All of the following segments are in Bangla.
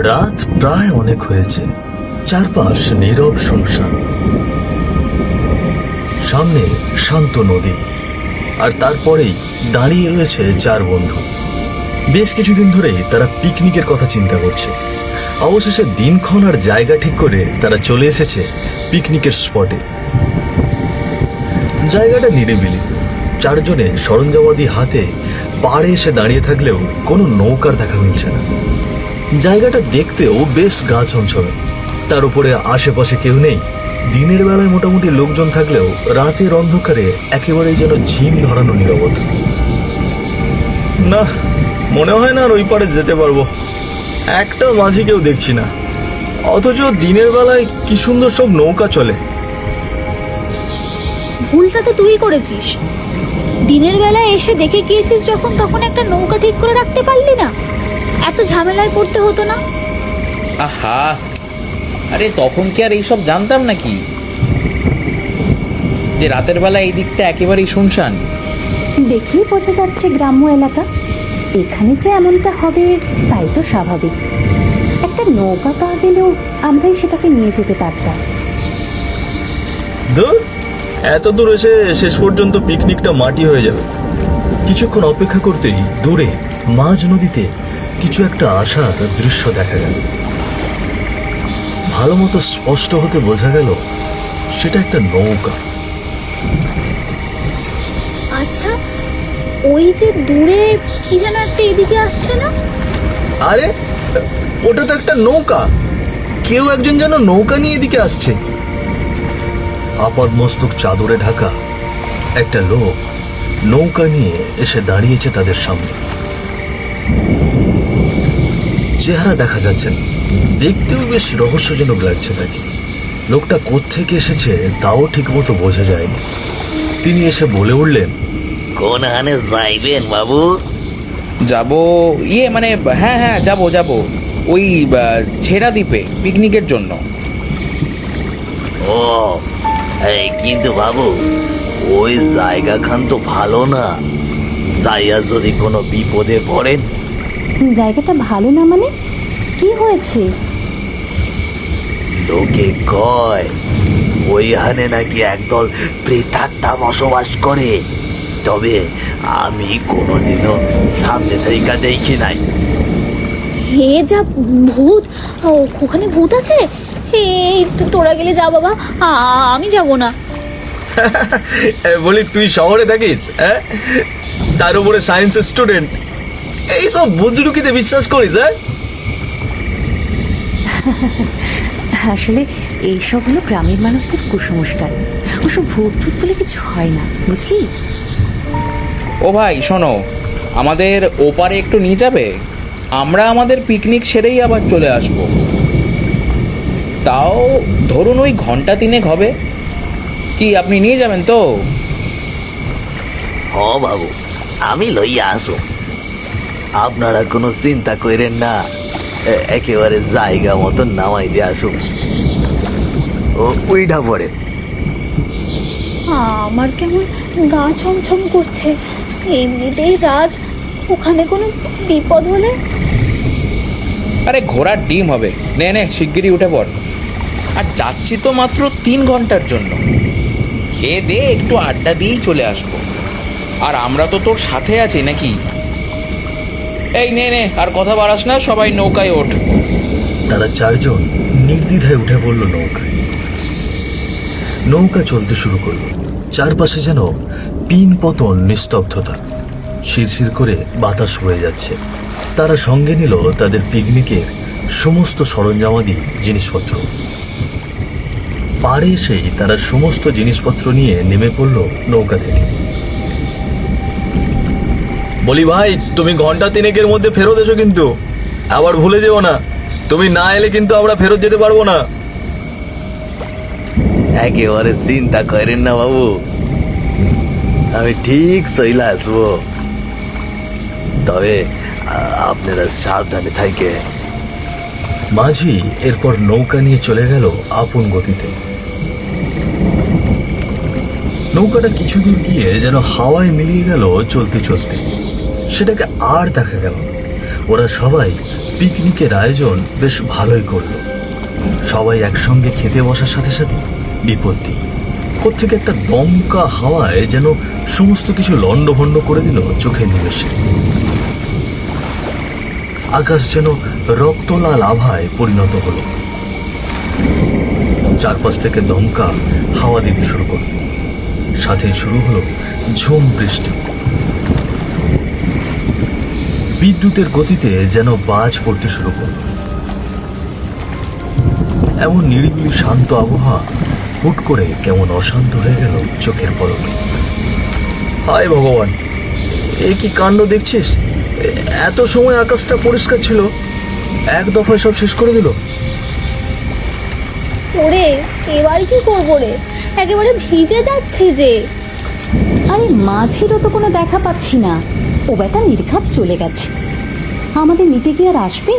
রাত প্রায় অনেক হয়েছে, চারপাশ নীরব শুনশান। সামনে শান্ত নদী, আর তারপরেই দাঁড়িয়ে রয়েছে চার বন্ধু। বেশ কিছুদিন ধরেই তারা পিকনিকের কথা চিন্তা করছে। অবশেষে দিনক্ষণ আর জায়গা ঠিক করে তারা চলে এসেছে পিকনিকের স্পটে। জায়গাটা নিরিবিলি, চারজনে সরঞ্জামাদি হাতে পাড়ে এসে দাঁড়িয়ে থাকলেও কোনো নৌকার দেখা মিলছে না। জায়গাটা দেখতেও বেশ গা ছমছমে, তার উপরে আশেপাশে কেউ নেই। দিনের বেলায় মোটামুটি লোকজন থাকলেও রাতের অন্ধকারে একেবারেই যেন ঝিম ধরানো নীরবতা। না, মনে হয় না আর ওই পারে যেতে পারবো। একটা মাঝি কেউ দেখছি না, অথচ দিনের বেলায় কি সুন্দর সব নৌকা চলে। ভুলটা তো তুই করেছিস। দিনের বেলায় এসে দেখে গিয়েছিস যখন, তখন একটা নৌকা ঠিক করে রাখতে পারলি না? এত ঝামেলায় পড়তে হতো না? আহা, আরে তখন কি আর এইসব জানতাম নাকি যে রাতের বেলা এই দিকটা একেবারেই শুনশান? দেখেই বোঝা যাচ্ছে গ্রাম্য এলাকা। এখানে যে এমনটা হবে তাই তো স্বাভাবিক। একটা নৌকা পাওয়া গেলেও আমরাই সেটাকে নিয়ে যেতে পারতাম। দূর, এত দূর এসে শেষ পর্যন্ত পিকনিকটা মাটি হয়ে যাবে। কিছুক্ষণ অপেক্ষা করতেই দূরে মাঝ নদীতে কিছু একটা আশার দৃশ্য দেখা গেল। ভালো মতো স্পষ্ট হতে বোঝা গেল সেটা একটা নৌকা। আচ্ছা, ওই যে দূরে কি যেন একটা এদিকে আসছে না? আরে ওটা তো একটা নৌকা, কেউ একজন যেন নৌকা নিয়ে এদিকে আসছে। আপাদমস্তক চাদরে ঢাকা একটা লোক নৌকা নিয়ে এসে দাঁড়িয়েছে তাদের সামনে। চেহারা দেখা যাচ্ছে না, দেখতেও বেশ রহস্যজনক লাগছে তাকে। লোকটা কোত্থেকে এসেছে তাও ঠিক মতো বোঝা যায়নি। তিনি এসে বলে উঠলেন, কোন হানে যাইবেন বাবু? যাব, মানে হ্যাঁ হ্যাঁ যাব ওই ছেড়া দ্বীপে পিকনিকের জন্য। ও এই কিন্তু বাবু, ওই জায়গা খান তো ভালো না। যাইয়া যদি কোনো বিপদে পড়েন। জায়গাটা ভালো না মানে? কি হয়েছে? লোকে কয় ওইখানে নাকি একদল প্রেতাত্মা বসবাস করে, তবে আমি কোনোদিনও সামনে থেকে দেখি নাই। হে যা, ভূত! ওখানে ভূত আছে? এই তোরা গেলে যা বাবা, আমি যাব না। বলি তুই শহরে থাকিস, হ্যাঁ? তার উপরে সায়েন্সের স্টুডেন্ট, এইসব বুজরুকিতে বিশ্বাস করিস? হ্যাঁ, আসলে এইসব হলো গ্রামের মানুষদের কুসংস্কার। ওসব ভূত ভূত বলে কিছু হয় না, বুঝলি? ও ভাই শোনো, আমাদের ওপারে একটু নিয়ে যাবে? আমরা আমাদের পিকনিক সেরেই আবার চলে আসব। তাও ধরুন ওই ঘন্টা তিনেক হবে। কি আপনি নিয়ে যাবেন তো? হ বাবু, আমি লইয়া আসো। আপনারা কোনো চিন্তা করেন না, একেবারে জায়গা মতন নামাই দিয়ে আসুন। ওইটা পড়ে। আমার কেমন গা ছমছম করছে। এমনিতেই রাত, ওখানে কোনো বিপদ হলে? আরে ঘোড়ার ডিম হবে, নে শিগগিরই উঠে পড়। আর যাচ্ছি তো মাত্র 3 ঘন্টার জন্য, খেয়ে দে একটু আড্ডা দিয়েই চলে আসবো। আর আমরা তো তোর সাথে আছি নাকি? এই নে আর কথা বাড়াস না, সবাই নৌকায় ওঠ। তারা চারজন নির্দ্বিধায় উঠে পড়ল নৌকায়। নৌকা চলতে শুরু করলো। চারপাশে যেন পিন পতন নিস্তব্ধতা, শিরশির করে বাতাস বয়ে যাচ্ছে। তারা সঙ্গে নিল তাদের পিকনিকের সমস্ত সরঞ্জামাদি জিনিসপত্র। পাড়ে এসেই তারা সমস্ত জিনিসপত্র নিয়ে নেমে পড়ল নৌকা থেকে। বলি ভাই, তুমি ঘন্টা তিনেকের মধ্যে ফেরত এসো, কিন্তু আবার ভুলে যেও না, তুমি না এলে কিন্তু আমরা ফেরত যেতে পারবো না। একেবারে চিন্তা করেন না বাবু, আমি ঠিক চলে আসবো। তবে আপনারা সাবধানে থাকে। মাঝি এরপর নৌকা নিয়ে চলে গেল আপন গতিতে। নৌকাটা কিছু দূর গিয়ে যেন হাওয়ায় মিলিয়ে গেল চলতে চলতে। সেটাকে আর দেখা গেল। ওরা সবাই পিকনিকের আয়োজন বেশ ভালোই করলো। সবাই একসঙ্গে খেতে বসার সাথে সাথে বিপত্তি কোত্থেকে একটা দমকা হাওয়ায় যেন সমস্ত কিছু লণ্ডভণ্ড করে দিল চোখের নিমেষে। আকাশ যেন রক্তলাল আভায় পরিণত হলো। চারপাশ থেকে দমকা হাওয়া দিতে শুরু করল, সাথে শুরু হলো ঝুম বৃষ্টি। বিদ্যুতের গতিতে যেন বাজ পড়তে শুরু করল। এমন নিরিবিলি শান্ত আবহাওয়া হুট করে কেমন অশান্ত হয়ে গেল চোখের পলকে। হায় ভগবান, এ কি কাণ্ড দেখছিস! এত সময় আকাশটা পরিষ্কার ছিল, এক দফায় সব শেষ করে দিল। ওরে, এবার কি করবো রে, একেবারে ভিজে যাচ্ছি যে। আরে মাঝিরও তো কোনো দেখা পাচ্ছি না, ও বেটা নির্ঘাত চলে গেছে। আমাদের নিতে কি আর আসবে?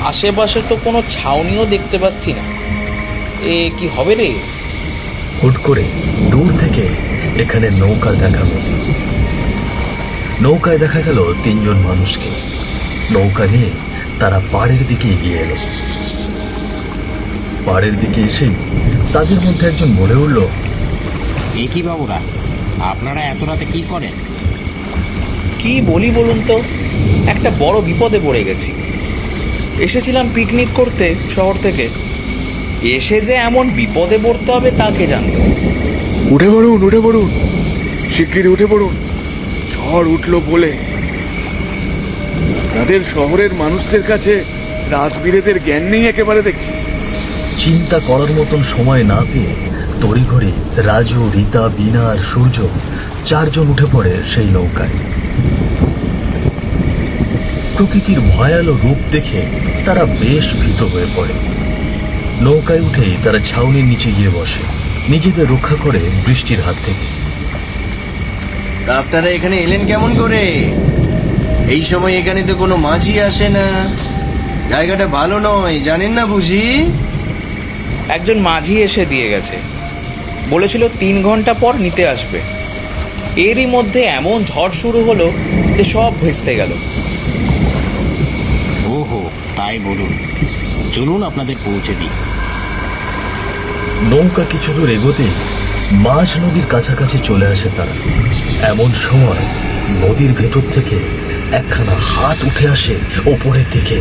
আশেপাশে তো কোনো ছাউনিও দেখতে পাচ্ছি না, এ কি হবে রে? হুট করে দূর থেকে এখানে নৌকার দেখা মিলল। নৌকায় দেখা গেল 3 জন মানুষকে। নৌকা নিয়ে তারা পাড়ের দিকে এগিয়ে এলো। পাড়ের দিকে এসেই তাদের মধ্যে একজন বলে উঠল, এ কি বাবুরা, আপনারা এত রাতে কি করেন? কি বলি বলুন তো, একটা বড় বিপদে পড়ে গেছি। এসেছিলাম পিকনিক করতে শহর থেকে, এসে যে এমন বিপদে পড়তে হবে তা কে জানতো। উঠে পড়ুন, শিগগিরই উঠে পড়ুন। ঝড় উঠলো বলে তাদের শহরের মানুষদের কাছে রাত বিরেতের জ্ঞান নেই একেবারে দেখছি। চিন্তা করার মতন সময় না পেয়ে তড়িঘড়ি রাজু, রীতা, বিনা আর সূর্য 4 জন উঠে পড়ে সেই নৌকায়। প্রকৃতির ভয়ালো রূপ দেখে তারা বেশ ভীত হয়ে পড়ে। নৌকায় উঠেই তারা ছাউনির নিচে গিয়ে বসে, নিজেদের রক্ষা করে বৃষ্টির হাত থেকে। আপনারা এখানে এলেন কেমন করে? এই সময় এখানে তো কোনো মাঝি আসে না, জায়গাটা ভালো নয়, জানেন না বুঝি? একজন মাঝি এসে দিয়ে গেছে, বলেছিল 3 ঘন্টা পর নিতে আসবে। এরই মধ্যে এমন ঝড় শুরু হলো যে সব ভেস্তে গেল। ওহো, তাই বলুন, চলুন আপনাদের পৌঁছে দিই। নৌকা কিছু দূর এগোতেই মাঝ নদীর কাছাকাছি চলে আসে তারা। এমন সময় নদীর ভেতর থেকে একখানা হাত উঠে আসে ওপরের দিকে।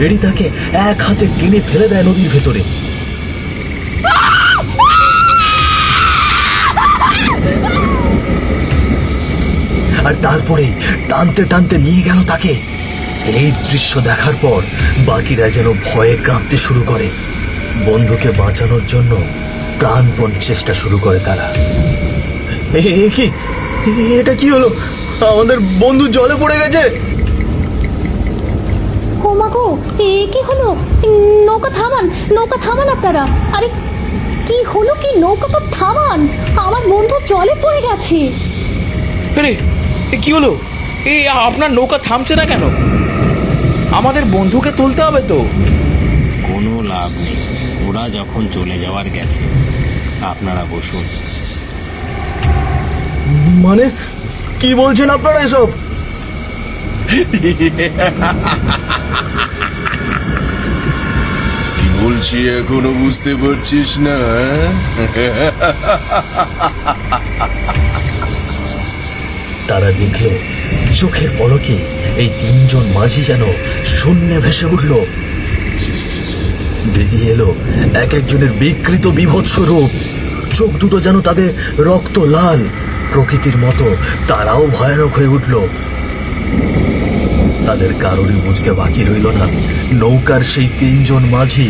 এটি তাকে এক হাতে টেনে ফেলে দেয় নদীর ভেতরে। আর তারপরে টানতে টানতে নিয়ে গেল তাকে। এই দৃশ্য দেখার পর বাকিরা যেন ভয়ে কাঁপতে শুরু করে। বন্ধুকে বাঁচানোর জন্য প্রাণপণ চেষ্টা শুরু করে তারা। এটা কি হলো? আমাদের বন্ধু জলে পড়ে গেছে। ও মা গো, এ কি হলো? নৌকা থামান আপনারা। আরে কি হলো কি? নৌকা তো থামান, আমার বন্ধু জলে পড়ে গেছে। আরে কি হলো? এই আপনার নৌকা থামছে না কেন? আমাদের বন্ধুকে তুলতে হবে তো। কোনো লাভ নেই, ওরা যখন চলে যাওয়ার গেছে, আপনারা বসুন। মানে কি বলছেন আপনারা এসব? কি বলছি এখনো বুঝতে পারছিস না? তারা দেখল চোখের পলকে এই 3 জন মাঝি যেন শূন্যে ভেসে উঠল। বেরিয়ে এলো এক একজনের বিকৃত বিভৎস রূপ। চোখ দুটো যেন তাদের রক্ত লাল। প্রকৃতির মতো তারাও ভয়ানক হয়ে উঠল। তাদের কারোরই বুঝতে বাকি রইল না নৌকার সেই 3 জন মাঝি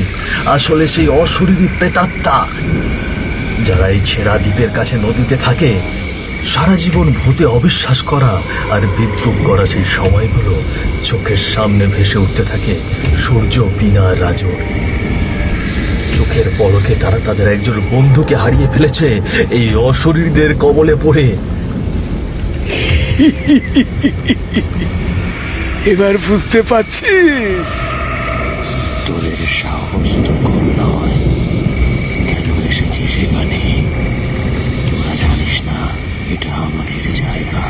আসলে সেই অশরীরী প্রেতাত্মা, যারা এই ছেঁড়া দ্বীপের কাছে নদীতে থাকে। সারা জীবন ভূতে অবিশ্বাস করা আর বিদ্রুপ করা সেই সময়গুলো চোখের সামনে ভেসে উঠতে থাকে সূর্য, বিনা, রাজু। চোখের পলকে তারা তাদের একজন বন্ধুকে হারিয়ে ফেলেছে এই অশরীরদের কবলে পড়ে। এবার বুঝতে পারছিস? তোদের সাহস তো কম নয়, কেন এসেছিস এখানে? তোরা জানিস না এটা আমাদের জায়গা?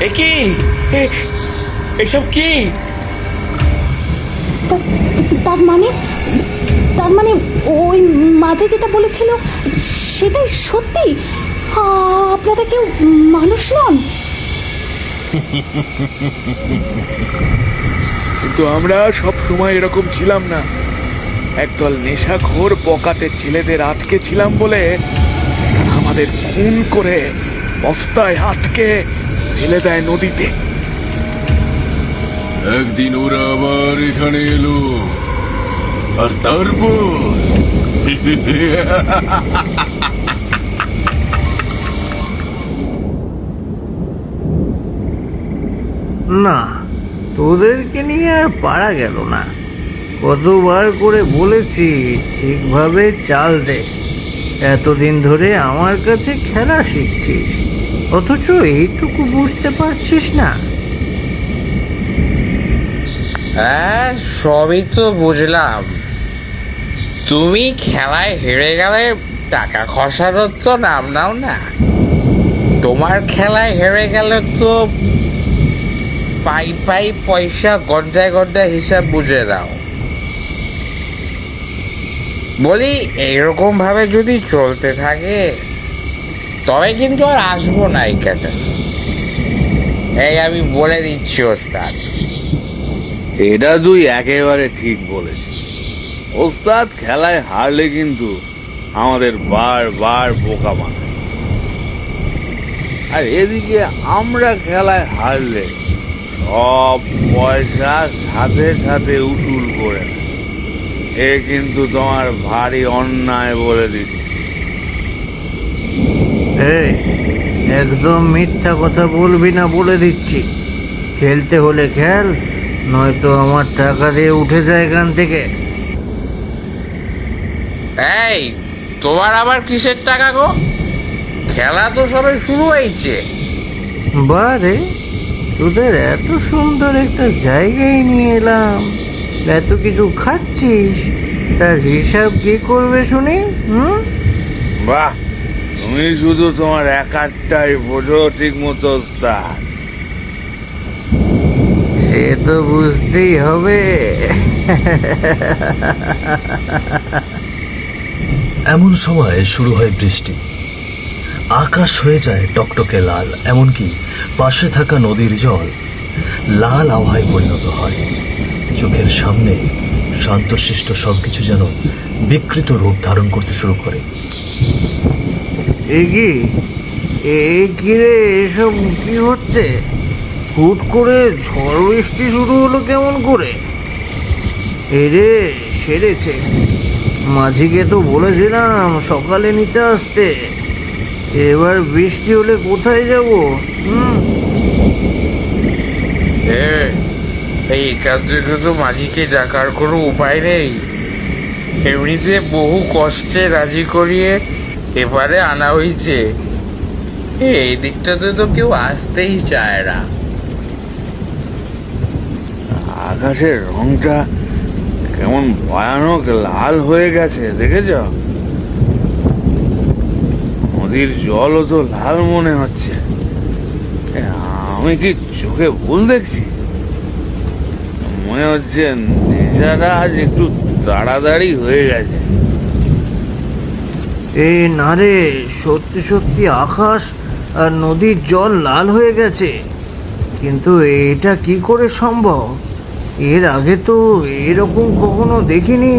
এ কি এসব কি? তার মানে ওই মাঝে যেটা বলেছিল সেটাই সত্যি? আপনারা কেউ মানুষ নন? কিন্তু আমরা সব সময় এরকম ছিলাম না। একদল নেশাখোর বকাতে ছেলেদের আটকে ছিলাম বলে তারা আমাদের খুন করে বস্তায় আটকে ফেলে দেয় নদীতে। একদিন ওরা আবার এখানে এলো, আর তারপর না, তোদেরকে নিয়ে আর পারা গেল না। কতবার করে বলেছি ঠিকভাবে চাল দে। এতদিন ধরে আমার কাছে খেলা শিখছিস, অথচ এইটুকু বুঝতে পারছিস না। হ্যাঁ, সবই তো বুঝলাম। তুমি খেলায় হেরে গেলে টাকা খসানোর তো নাম নাও না। তোমার খেলায় হেরে গেলে তো পাই পাই পয়সা গড্ডায় গড্ডায় হিসাব বুঝে দাও। বলি, এইরকম ভাবে যদি চলতে থাকে তবে কিন্তু আর আসবো না এই কাটা। এই আমি বলে দিচ্ছি ওস্তাদ। এটা তুই একেবারে ঠিক বলেছিস। ওস্তাদ খেলায় হারলে কিন্তু আমাদের বারবার বোকা বানায়, আর এদিকে আমরা খেলায় হারলে সব পয়সা সাথে সাথে উসুল করে নেয়। এ কিন্তু তোমার ভারী অন্যায় বলে দিচ্ছি। এই, একদম মিথ্যা কথা বলবি না বলে দিচ্ছি। খেলতে হলে খেল, নয়তো আমার টাকা দিয়ে উঠে যায় এখান থেকে। এই, তোমার আবার কিসের টাকা গো? খেলা তো সবে শুরু হয়েছে। বারে, তোদের এত সুন্দর একটা জায়গায় নিয়ে এলাম, এত কিছু খাচ্ছিস, তার হিসাব কি করবে শুনি? বাহ, তুমি শুধু তোমার একারটাই বোঝো ঠিক মতো ওস্তাদ। সে তো বুঝতেই হবে। এমন সময় শুরু হয় বৃষ্টি। আকাশ হয়ে যায় টকটকে লাল, এমনকি পাশে থাকা নদীর জল লাল আবহাওয়ায় পরিণত হয়। চোখের সামনে শান্তশিষ্ট সবকিছু যেন বিকৃত রূপ ধারণ করতে শুরু করে। কি রে, এসব কি হচ্ছে? হুট করে ঝড় বৃষ্টি শুরু হলো কেমন করে? এরে, সেরেছে। মাঝিকে তো বলেছিলাম সকালে নিতে আসতে। এবার বৃষ্টি হলে কোথায় যাব? এইখান থেকে তো মাঝিকে ডাকার কোনো উপায় নেই। এমনিতে বহু কষ্টে রাজি করিয়ে এবারে আনা হয়েছে। এই দিকটাতে তো কেউ আসতেই চায় না। আকাশের রংটা কেমন ভয়ানক লাল হয়ে গেছে, দেখেছ? নদীর জলও তো লাল মনে হচ্ছে। আমি কি চোখে ভুল দেখছি? মনে হচ্ছে নেশাটা আজ একটু তাড়াতাড়ি হয়ে গেছে। এই না রে, সত্যি সত্যি আকাশ আর নদীর জল লাল হয়ে গেছে। কিন্তু এটা কি করে সম্ভব? এর আগে তো এরকম কখনো দেখিনি।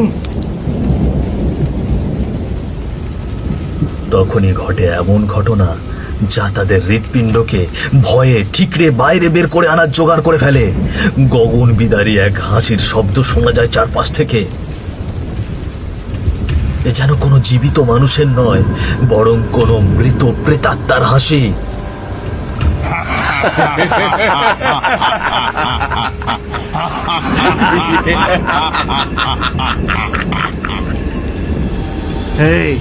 তখনই ঘটে এমন ঘটনা যা তাদের হৃৎপিণ্ডকে ভয়ে ঠিকরে বাইরে বের করে আনার জোগাড় করে ফেলে। গগন বিদারী এক হাসির শব্দ শোনা যায় চারপাশ থেকে। এ যেন কোনো জীবিত মানুষের নয়, বরং কোনো মৃত প্রেতাত্মার হাসি। এই,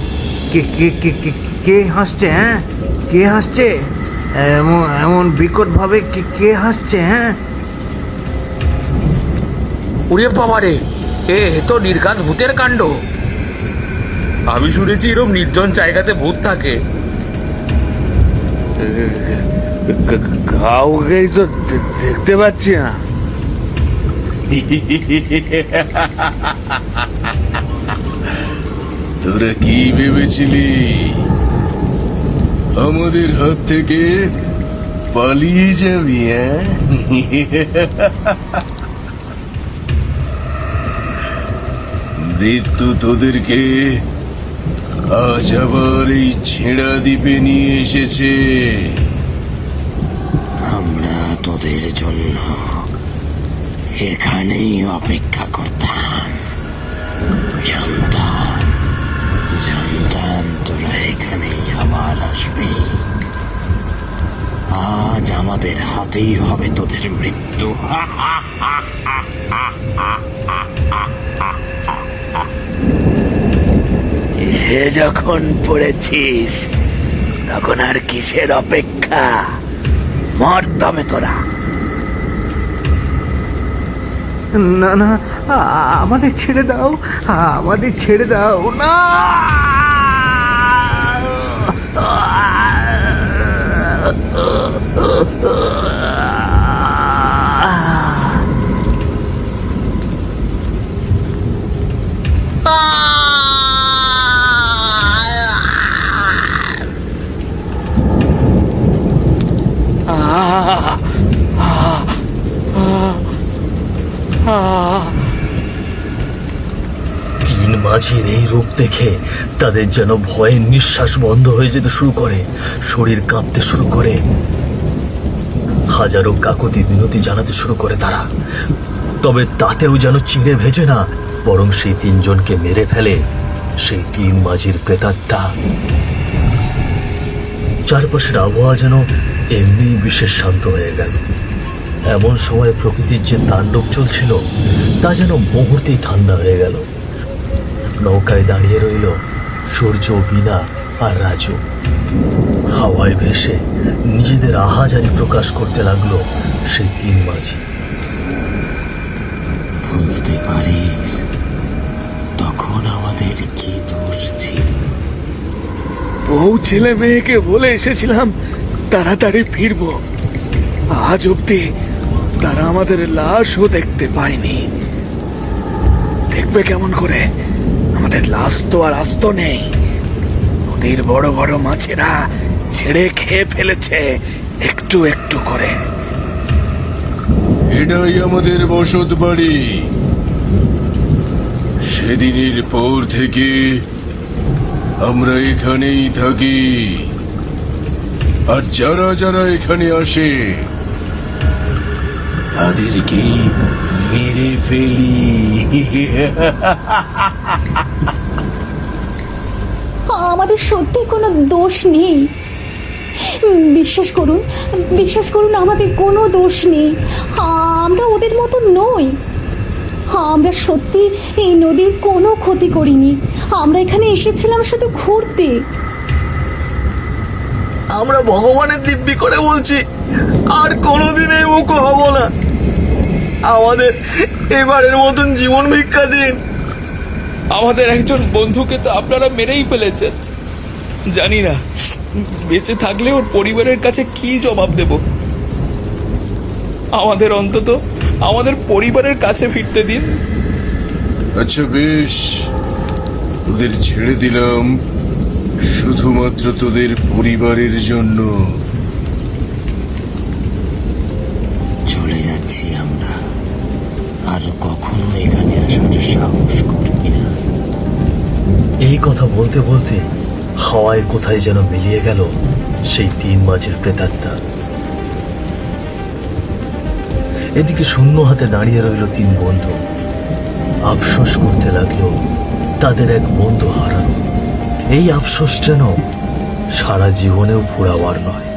কে হাসছে? হ্যাঁ, কে হাসছে এমন বিকট ভাবে? কে হাসছে? হ্যাঁ, ওরে বাবারে, এ তো নির্ঘাত ভূতের কাণ্ড। আমি শুনেছি এরকম নির্জন জায়গাতে ভূত থাকে। কাউকেই তো দেখতে পাচ্ছি না। তোরা কি ভেবেছিলি আমাদের হাত থেকে পালিয়ে যাবি? মৃত্যু তোদেরকে আজ আবার এই ছেঁড়া দ্বীপে নিয়ে এসেছে। আমরা তোদের জন্য এখানেই অপেক্ষা করতাম। জানতাম তোরা এখানেই আবার আসবি। আজ আমাদের হাতেই হবে তোদের মৃত্যু। সে যখন পড়েছিস তখন আর কিসের অপেক্ষা? মর তবে তোরা। না না, আমাদের ছেড়ে দাও, আমাদের ছেড়ে দাও না। তিন মাঝির এই রূপ দেখে তাদের যেন ভয়ে নিঃশ্বাস বন্ধ হয়ে যেতে শুরু করে, শরীর কাঁপতে শুরু করে। হাজারো কাকুতি মিনতি জানাতে শুরু করে তারা, তবে তাতেও যেন চিড়ে ভেজে না, বরং সেই তিনজনকে মেরে ফেলে সেই তিন মাঝির প্রেতাত্মা। চারপাশের আবহাওয়া যেন এমনি বিশেষ শান্ত হয়ে গেল। এমন সময় প্রকৃতির যে তাণ্ডব চলছিল তা যেন মুহূর্তেই ঠান্ডা হয়ে গেল। নৌকায় দাঁড়িয়ে রইল সূর্য, বীণা আর রাজু। হাওয়ায় ভেসে নিজেদের আহাজারি প্রকাশ করতে লাগলো সেই তিন মাঝি। বুঝতে পারিস তখন আমাদের কি দোষ ছিল? বউ ছেলে মেয়েকে বলে এসেছিলাম তাড়াতাড়ি ফিরবো। আজ অব্দি তারা আমাদের লাশও দেখতে পায়নি। দেখবে কেমন করে? আমাদের লাশ তো আর আস্ত নেই। নদীর বড় বড় মাছেরা ছেড়ে খেয়ে ফেলেছে একটু একটু করে। এটাই আমাদের বসত বাড়ি। সেদিনের পর থেকে আমরা এখানেই থাকি, আর যারা যারা এখানে আসে তাদেরকে মেরে ফেলি। আমাদের সত্যি কোনো দোষ নেই। বিশ্বাস করুন, বিশ্বাস করুন, আমাদের কোনো দোষ নেই। আমরা ওদের মতো নই। আমরা সত্যি এই নদীর কোনো ক্ষতি করিনি। আমরা এখানে এসেছিলাম শুধু ঘুরতে। আমরা ভগবানের দিব্যি করে বলছি, আর কোনোদিন এই মুখ হব না। আমাদের এবারের মতন জীবন ভিক্ষা দিন। আমাদের একজন বন্ধুকে তো আপনারা মেরেই ফেলেছেন। জানি না বেঁচে থাকলে ওর পরিবারের কাছে কি জবাব দেব। আমাদের অন্তত আমাদের পরিবারের কাছে ফিরতে দিন। আচ্ছা বেশ, তোদের ছেড়ে দিলাম শুধুমাত্র তোদের পরিবারের জন্য। চলে যাচ্ছি আমরা, আর কখনো এখানে আসার সাহস করবি না। এই কথা বলতে বলতে হাওয়ায় কোথায় যেন মিলিয়ে গেল সেই তিন মাঝির প্রেতাত্মা। এদিকে শূন্য হাতে দাঁড়িয়ে রইল তিন বন্ধু। আফসোস করতে লাগলো তাদের এক বন্ধু হারানো। এই আফসোস যেন সারা জীবনেও ফুরাবার নয়।